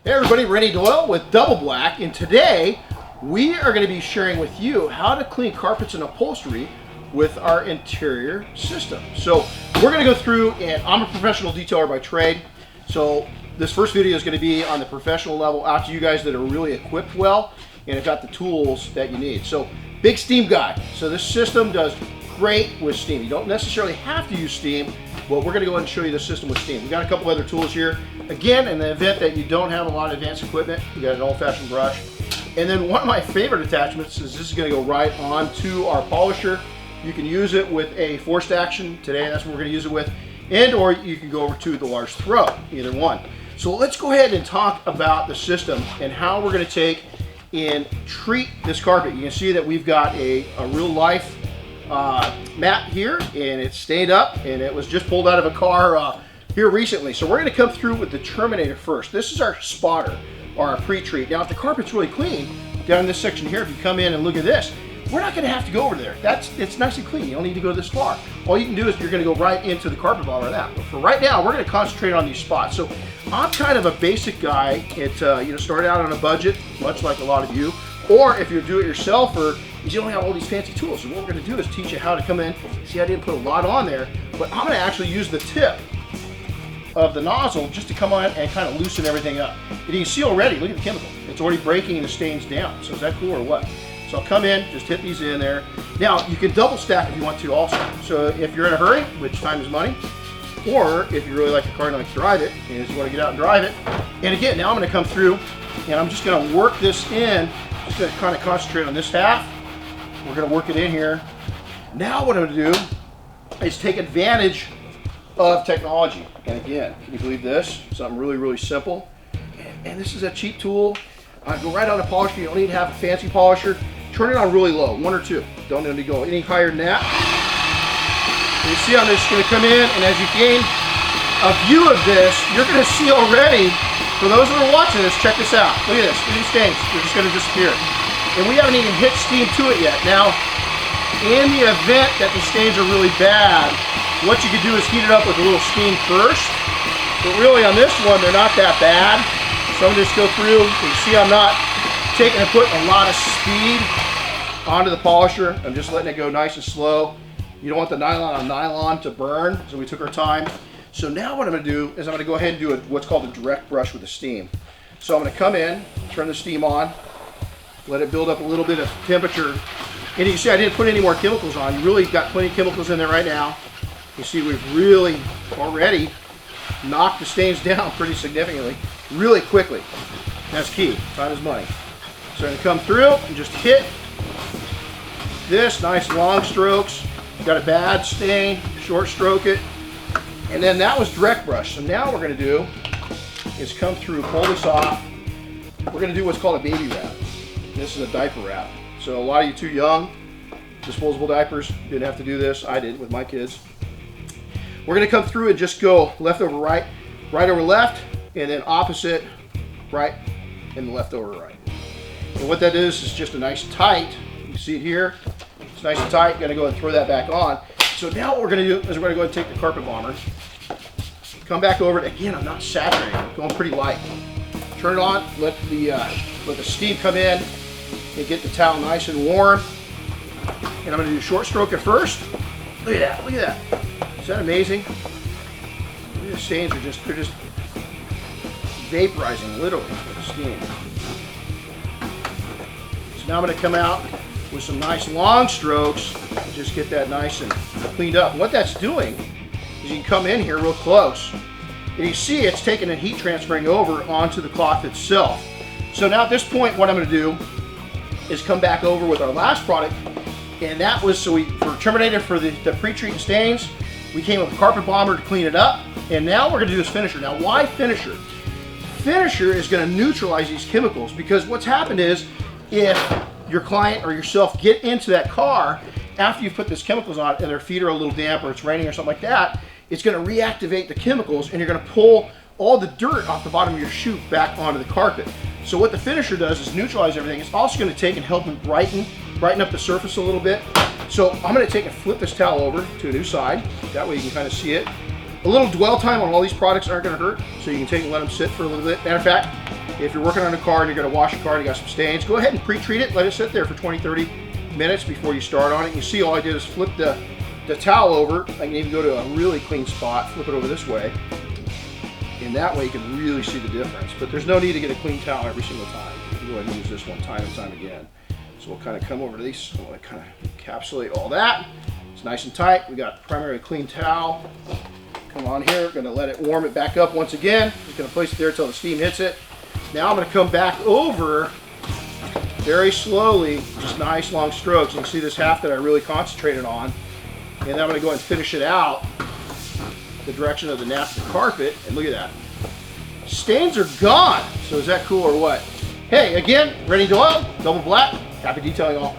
Hey everybody, Renny Doyle with Double Black, and today we are going to be sharing with you how to clean carpets and upholstery with our interior system. So we're going to go through, and I'm a professional detailer by trade, so this first video is going to be on the professional level out to you guys that are really equipped well and have got the tools that you need. So big steam guy. So this system does great with steam. You don't necessarily have to use steam, but we're going to go ahead and show you the system with steam. We've got a couple other tools here. Again, in the event that you don't have a lot of advanced equipment, we got an old-fashioned brush. And then one of my favorite attachments is this is going to go right onto our polisher. You can use it with a forced action. Today, that's what we're going to use it with. And or you can go over to the large throw, either one. So let's go ahead and talk about the system and how we're going to take and treat this carpet. You can see that we've got a real life mat here, and it's stained up, and it was just pulled out of a car here recently. So we're going to come through with the Terminator first. This is our spotter, or our pre-treat. Now if the carpet's really clean, down in this section here, if you come in and look at this, we're not going to have to go over there. It's nice and clean. You don't need to go this far. All you can do is you're going to go right into the carpet bomber that. But for right now, we're going to concentrate on these spots. So I'm kind of a basic guy. Start out on a budget, much like a lot of you. Or if you're do-it-yourselfer, you don't have all these fancy tools. So what we're going to do is teach you how to come in. See, I didn't put a lot on there, but I'm going to actually use the tip of the nozzle just to come on and kind of loosen everything up. And you can see already, look at the chemical. It's already breaking the stains down. So is that cool or what? So I'll come in, just hit these in there. Now, you can double stack if you want to also. So if you're in a hurry, which time is money, or if you really like the car and like to drive it, and you want to get out and drive it. And again, now I'm going to come through, and I'm just going to work this in. Just going to kind of concentrate on this half. We're going to work it in here. Now what I'm going to do is take advantage of technology. And again, can you believe this? Something really, really simple. And this is a cheap tool. Go right on the polisher. You don't need to have a fancy polisher. Turn it on really low, 1 or 2. Don't need to go any higher than that. And you see how this is going to come in, and as you gain a view of this, you're going to see already, for those that are watching this, check this out. Look at this. Look at these stains. They're just going to disappear. And we haven't even hit steam to it yet. Now, in the event that the stains are really bad, what you could do is heat it up with a little steam first. But really on this one, they're not that bad. So I'm going to just go through. You see I'm not taking and putting a lot of speed onto the polisher. I'm just letting it go nice and slow. You don't want the nylon on nylon to burn, so we took our time. So now what I'm going to do is I'm going to go ahead and do what's called a direct brush with the steam. So I'm going to come in, turn the steam on, let it build up a little bit of temperature. And you see I didn't put any more chemicals on. You really got plenty of chemicals in there right now. You see we've really already knocked the stains down pretty significantly, really quickly. That's key. Time is money. So I'm going to come through and just hit this, nice long strokes. Got a bad stain, short stroke it. And then that was direct brush. So now what we're going to do is come through, pull this off. We're going to do what's called a baby wrap. This is a diaper wrap. So a lot of you too young, disposable diapers, didn't have to do this. I did with my kids. We're going to come through and just go left over right, right over left, and then opposite right, and left over right. And what that is just a nice tight. You see it here? It's nice and tight. Going to go and throw that back on. So now what we're going to do is we're going to go and take the carpet bomber, come back over it. Again, I'm not saturating. I'm going pretty light. Turn it on. Let the steam come in and get the towel nice and warm. And I'm going to do short stroke at first. Look at that. Look at that. Is that amazing? The stains are just vaporizing literally with the steam. So now I'm going to come out with some nice long strokes and just get that nice and cleaned up. And what that's doing is you can come in here real close and you see it's taking and heat transferring over onto the cloth itself. So now at this point what I'm going to do is come back over with our last product, and that was for Terminator for the pre-treat stains. We came with a carpet bomber to clean it up, and now we're going to do this finisher. Now why finisher? Finisher is going to neutralize these chemicals, because what's happened is if your client or yourself get into that car after you've put these chemicals on and their feet are a little damp or it's raining or something like that, it's going to reactivate the chemicals and you're going to pull all the dirt off the bottom of your chute back onto the carpet. So what the finisher does is neutralize everything. It's also going to take and help and brighten up the surface a little bit. So I'm going to take and flip this towel over to a new side. That way you can kind of see it. A little dwell time on all these products aren't going to hurt, so you can take and let them sit for a little bit. Matter of fact, If you're working on a car and you're going to wash a car and you got some stains, go ahead and pre-treat it. Let it sit there for 20-30 minutes before you start on it. You see all I did is flip the towel over. I can even go to a really clean spot, flip it over this way. And that way you can really see the difference. But there's no need to get a clean towel every single time. You can go ahead and use this one time and time again. So we'll kind of come over to these. We'll kind of encapsulate all that. It's nice and tight. We got primarily clean towel. Come on here. Going to let it warm it back up once again. Just going to place it there until the steam hits it. Now I'm going to come back over very slowly, just nice long strokes. You can see this half that I really concentrated on. And then I'm going to go ahead and finish it out the direction of the napkin carpet, and look at that. Stains are gone. So is that cool or what? Hey, again, Renny Doyle, double black. Happy detailing all.